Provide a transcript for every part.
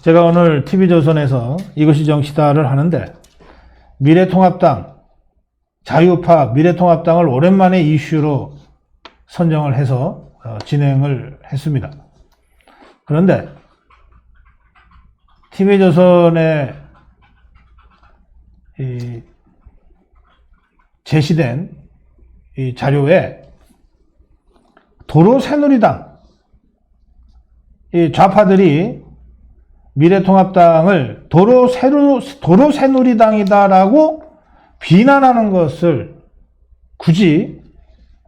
제가 오늘 TV조선에서 이것이 정치다를 하는데 미래통합당, 자유파 미래통합당을 오랜만에 이슈로 선정을 해서 진행을 했습니다. 그런데 TV조선에 제시된 이 자료에 도로새누리당, 이 좌파들이 미래통합당을 도로새누리당이다라고 비난하는 것을 굳이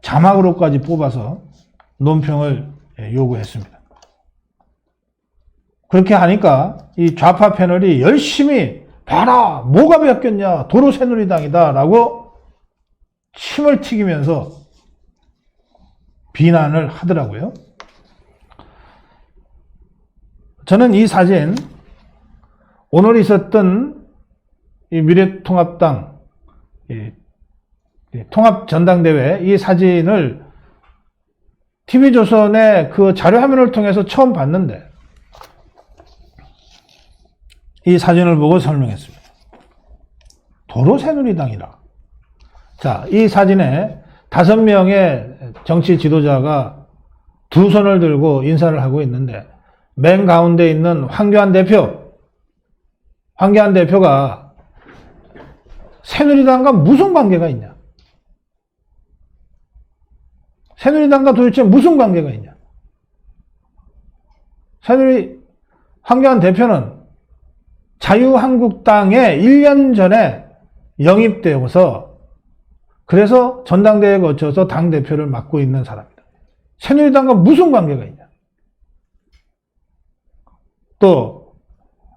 자막으로까지 뽑아서 논평을 요구했습니다. 그렇게 하니까 이 좌파 패널이 열심히 봐라, 뭐가 바뀌었냐, 도로새누리당이다 라고 침을 튀기면서 비난을 하더라고요. 저는 이 사진, 오늘 있었던 이 미래통합당 통합전당대회 이 사진을 TV조선의 그 자료화면을 통해서 처음 봤는데 이 사진을 보고 설명했습니다. 도로새누리당이라. 자, 이 사진에 5명의 정치 지도자가 두 손을 들고 인사를 하고 있는데 맨 가운데 있는 황교안 대표가 새누리당과 무슨 관계가 있냐? 새누리당과 도대체 무슨 관계가 있냐? 황교안 대표는 자유한국당에 1년 전에 영입되어서 그래서 전당대회에 거쳐서 당대표를 맡고 있는 사람이다. 새누리당과 무슨 관계가 있냐? 또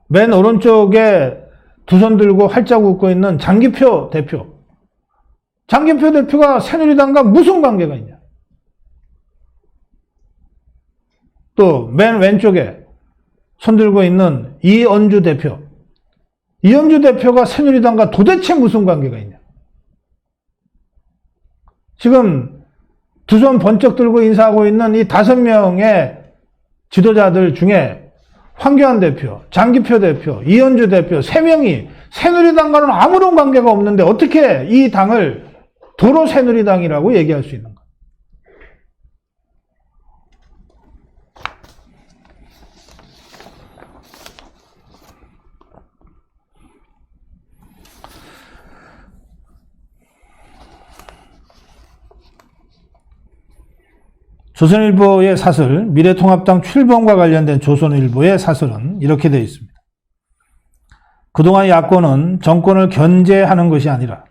맨 오른쪽에 두 손 들고 활짝 웃고 있는 장기표 대표가 새누리당과 무슨 관계가 있냐? 또 맨 왼쪽에 손 들고 있는 이은주 대표가 새누리당과 도대체 무슨 관계가 있냐? 지금 두 손 번쩍 들고 인사하고 있는 이 5명의 지도자들 중에 황교안 대표, 장기표 대표, 이은주 대표 3명이 새누리당과는 아무런 관계가 없는데 어떻게 이 당을 도로새누리당이라고 얘기할 수 있는가? 조선일보의 사설, 미래통합당 출범과 관련된 조선일보의 사설은 이렇게 되어 있습니다. 그동안 야권은 정권을 견제하는 것이 아니라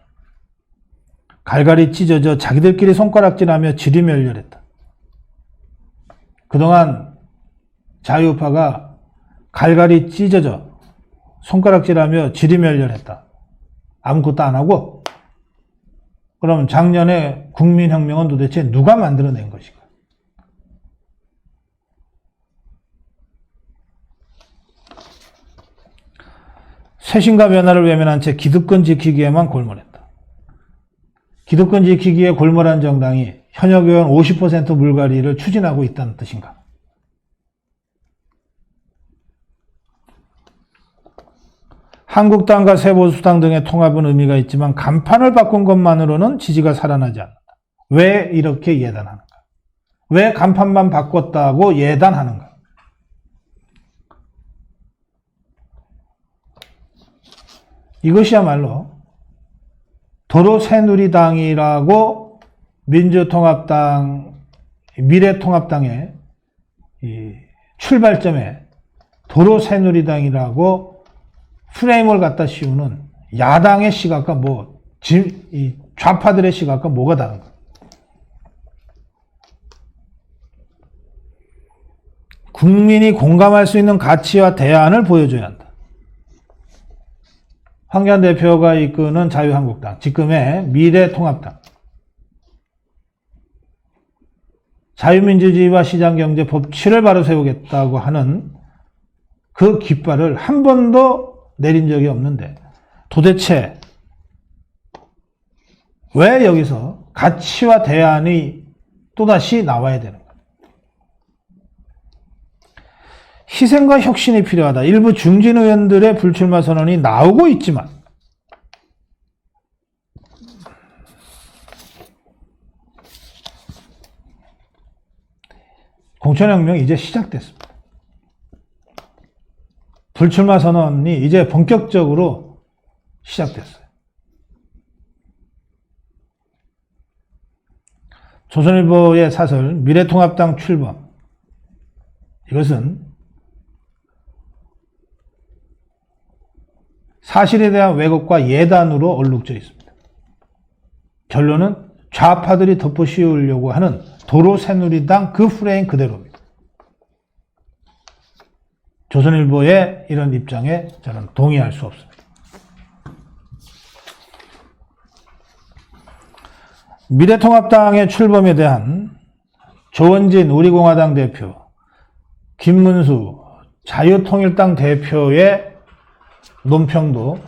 갈갈이 찢어져 자기들끼리 손가락질하며 지리멸렬했다. 그동안 자유파가 갈갈이 찢어져 손가락질하며 지리멸렬했다. 아무것도 안 하고 그럼 작년에 국민혁명은 도대체 누가 만들어낸 것인가? 쇄신과 변화를 외면한 채 기득권 지키기에만 골몰했다. 기득권 지키기에 골몰한 정당이 현역 의원 50% 물갈이를 추진하고 있다는 뜻인가? 한국당과 새보수당 등의 통합은 의미가 있지만 간판을 바꾼 것만으로는 지지가 살아나지 않는다. 왜 이렇게 예단하는가? 왜 간판만 바꿨다고 예단하는가? 이것이야말로 도로새누리당이라고 민주통합당, 미래통합당의 이 출발점에 도로새누리당이라고 프레임을 갖다 씌우는 야당의 시각과 이 좌파들의 시각과 뭐가 다른가? 국민이 공감할 수 있는 가치와 대안을 보여줘야 한다. 황교안 대표가 이끄는 자유한국당, 지금의 미래통합당, 자유민주주의와 시장경제 법치를 바로 세우겠다고 하는 그 깃발을 한 번도 내린 적이 없는데 도대체 왜 여기서 가치와 대안이 또다시 나와야 되는가? 희생과 혁신이 필요하다. 일부 중진 의원들의 불출마 선언이 나오고 있지만 공천혁명이 이제 시작됐습니다. 불출마 선언이 이제 본격적으로 시작됐어요. 조선일보의 사설 미래통합당 출범, 이것은 사실에 대한 왜곡과 예단으로 얼룩져 있습니다. 결론은 좌파들이 덮어씌우려고 하는 도로새누리당 그 프레임 그대로입니다. 조선일보의 이런 입장에 저는 동의할 수 없습니다. 미래통합당의 출범에 대한 조원진 우리공화당 대표, 김문수 자유통일당 대표의 논평도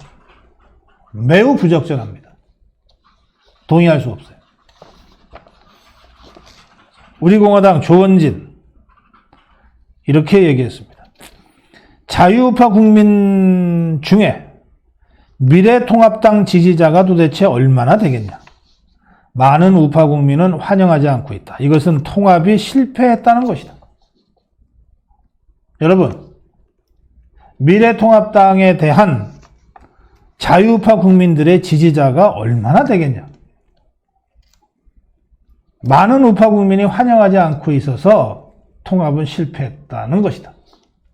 매우 부적절합니다. 동의할 수 없어요. 우리공화당 조원진 이렇게 얘기했습니다. 자유우파 국민 중에 미래통합당 지지자가 도대체 얼마나 되겠냐? 많은 우파 국민은 환영하지 않고 있다. 이것은 통합이 실패했다는 것이다. 여러분, 미래통합당에 대한 자유우파 국민들의 지지자가 얼마나 되겠냐? 많은 우파 국민이 환영하지 않고 있어서 통합은 실패했다는 것이다.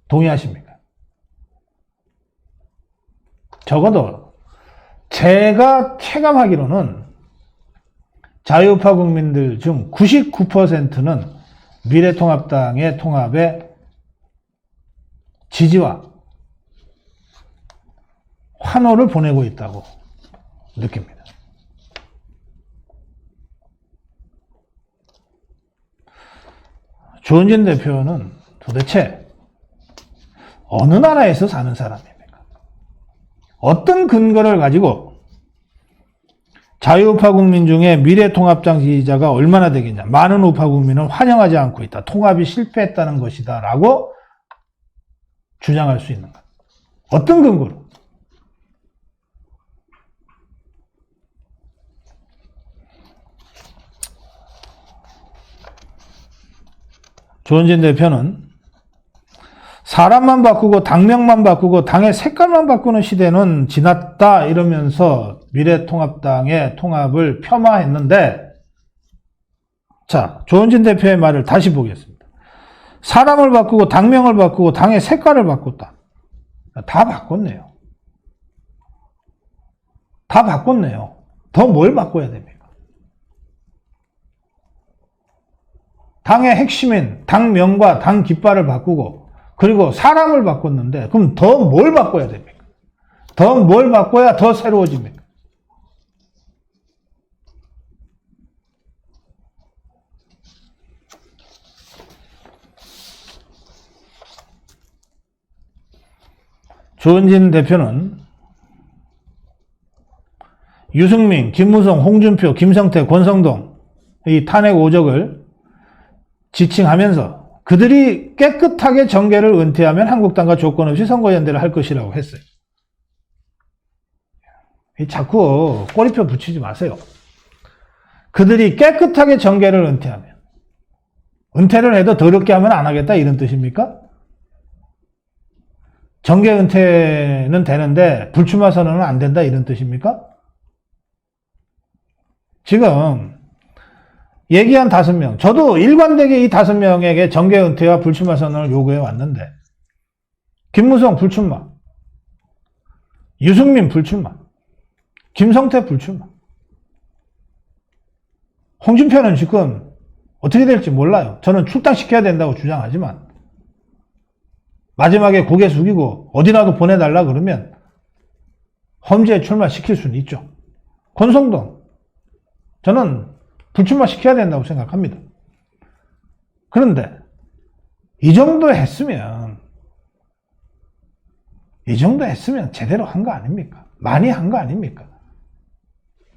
동의하십니까? 적어도 제가 체감하기로는 자유우파 국민들 중 99%는 미래통합당의 통합에 지지와 환호를 보내고 있다고 느낍니다. 조원진 대표는 도대체 어느 나라에서 사는 사람입니까? 어떤 근거를 가지고 자유우파 국민 중에 미래통합당 지지자가 얼마나 되겠냐? 많은 우파 국민은 환영하지 않고 있다. 통합이 실패했다는 것이다. 라고 주장할 수 있는가? 어떤 근거로? 조원진 대표는 사람만 바꾸고 당명만 바꾸고 당의 색깔만 바꾸는 시대는 지났다 이러면서 미래통합당의 통합을 폄하했는데, 자, 조원진 대표의 말을 다시 보겠습니다. 사람을 바꾸고 당명을 바꾸고 당의 색깔을 바꿨다. 다 바꿨네요. 다 바꿨네요. 더 뭘 바꿔야 됩니까? 당의 핵심인 당명과 당 깃발을 바꾸고 그리고 사람을 바꿨는데 그럼 더 뭘 바꿔야 됩니까? 더 뭘 바꿔야 더 새로워집니까? 조원진 대표는 유승민, 김무성, 홍준표, 김성태, 권성동 이 탄핵 오적을 지칭하면서 그들이 깨끗하게 정계를 은퇴하면 한국당과 조건 없이 선거연대를 할 것이라고 했어요. 자꾸 꼬리표 붙이지 마세요. 그들이 깨끗하게 정계를 은퇴하면, 은퇴를 해도 더럽게 하면 안 하겠다 이런 뜻입니까? 정계 은퇴는 되는데 불출마 선언은 안 된다 이런 뜻입니까? 지금 얘기한 5명, 저도 일관되게 이 5명에게 정계 은퇴와 불출마 선언을 요구해 왔는데, 김무성 불출마, 유승민 불출마, 김성태 불출마, 홍준표는 지금 어떻게 될지 몰라요. 저는 출당시켜야 된다고 주장하지만 마지막에 고개 숙이고 어디라도 보내달라 그러면 험지에 출마시킬 수는 있죠. 권성동, 저는 불출마시켜야 된다고 생각합니다. 그런데 이 정도 했으면 제대로 한 거 아닙니까? 많이 한 거 아닙니까?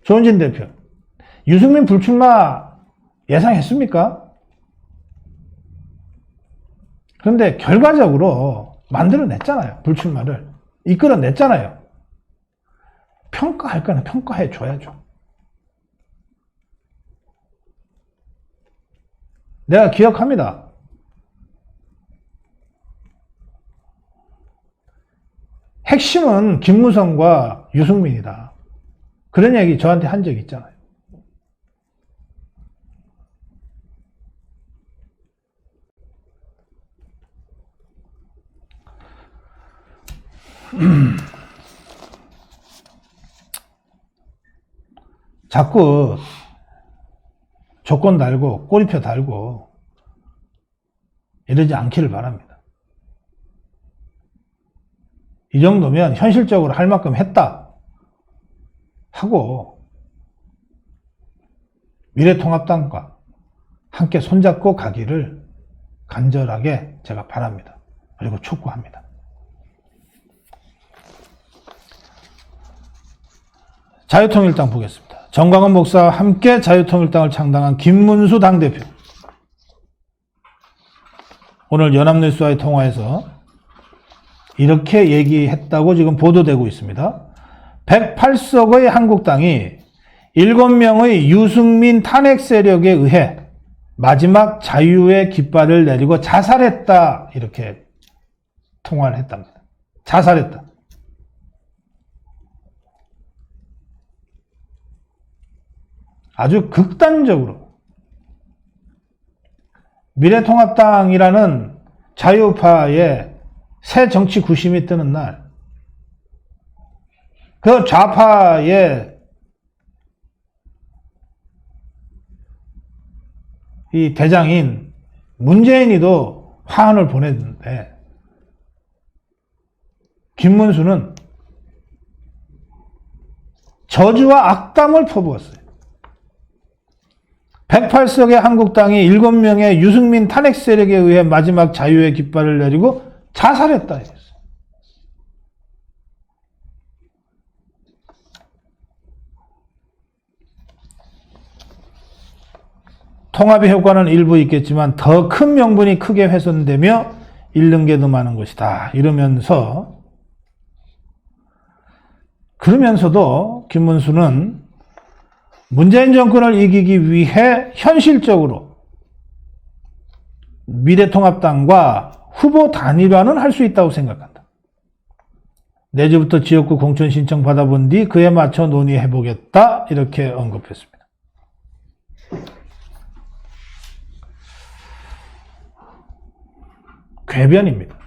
조원진 대표, 유승민 불출마 예상했습니까? 그런데 결과적으로 만들어냈잖아요. 불출마를. 이끌어냈잖아요. 평가할 거는 평가해 줘야죠. 내가 기억합니다. 핵심은 김무성과 유승민이다. 그런 얘기 저한테 한 적 있잖아요. 자꾸 조건 달고 꼬리표 달고 이러지 않기를 바랍니다. 이 정도면 현실적으로 할 만큼 했다 하고 미래통합당과 함께 손잡고 가기를 간절하게 제가 바랍니다. 그리고 촉구합니다. 자유통일당 보겠습니다. 정광훈 목사와 함께 자유통일당을 창당한 김문수 당대표. 오늘 연합뉴스와의 통화에서 이렇게 얘기했다고 지금 보도되고 있습니다. 108석의 한국당이 7명의 유승민 탄핵 세력에 의해 마지막 자유의 깃발을 내리고 자살했다. 이렇게 통화를 했답니다. 자살했다. 아주 극단적으로 미래통합당이라는 자유파의 새 정치 구심이 뜨는 날, 그 좌파의 이 대장인 문재인이도 화환을 보냈는데 김문수는 저주와 악담을 퍼부었어요. 108석의 한국당이 7명의 유승민 탄핵 세력에 의해 마지막 자유의 깃발을 내리고 자살했다 했어요. 통합의 효과는 일부 있겠지만 더 큰 명분이 크게 훼손되며 잃는 게 더 많은 것이다. 그러면서도 김문수는 문재인 정권을 이기기 위해 현실적으로 미래통합당과 후보 단일화는 할 수 있다고 생각한다. 내주부터 지역구 공천 신청 받아본 뒤 그에 맞춰 논의해보겠다. 이렇게 언급했습니다. 궤변입니다.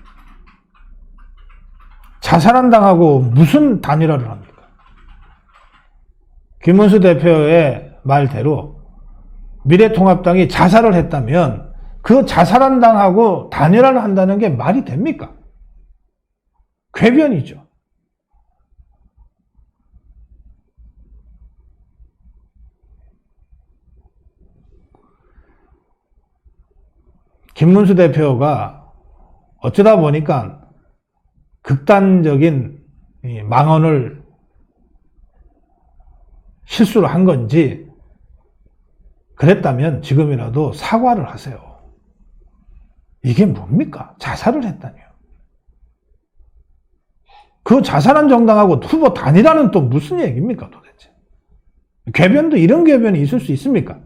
자살한당하고 무슨 단일화를 합니까? 김문수 대표의 말대로 미래통합당이 자살을 했다면 그 자살한 당하고 단일화를 한다는 게 말이 됩니까? 궤변이죠. 김문수 대표가 어쩌다 보니까 극단적인 망언을 실수를 한 건지 그랬다면 지금이라도 사과를 하세요. 이게 뭡니까? 자살을 했다니요. 그 자살한 정당하고 후보 단일화는 또 무슨 얘기입니까 도대체? 궤변도 이런 궤변이 있을 수 있습니까?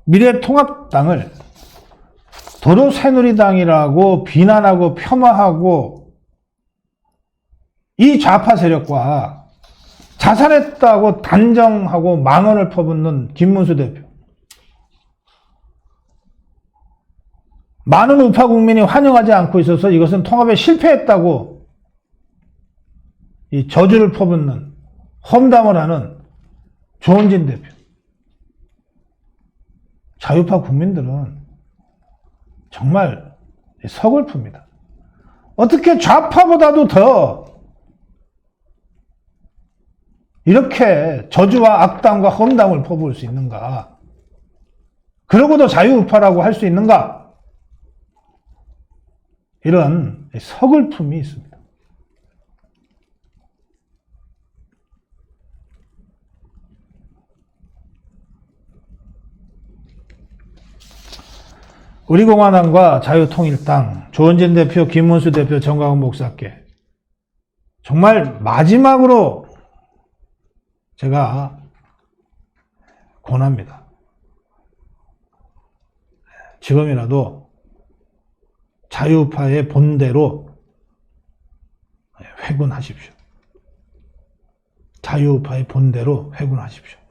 미래통합당을 도로 새누리당이라고 비난하고 폄하하고 이 좌파 세력과 자살했다고 단정하고 망언을 퍼붓는 김문수 대표. 많은 우파 국민이 환영하지 않고 있어서 이것은 통합에 실패했다고 이 저주를 퍼붓는 험담을 하는 조원진 대표. 자유파 국민들은 정말 서글픕니다. 어떻게 좌파보다도 더 이렇게 저주와 악담과 험담을 퍼부을 수 있는가? 그러고도 자유우파라고 할 수 있는가? 이런 서글픔이 있습니다. 우리공화당과 자유통일당, 조원진 대표, 김문수 대표, 정광훈 목사께 정말 마지막으로 제가 권합니다. 지금이라도 자유파의 본대로 회군하십시오. 자유파의 본대로 회군하십시오.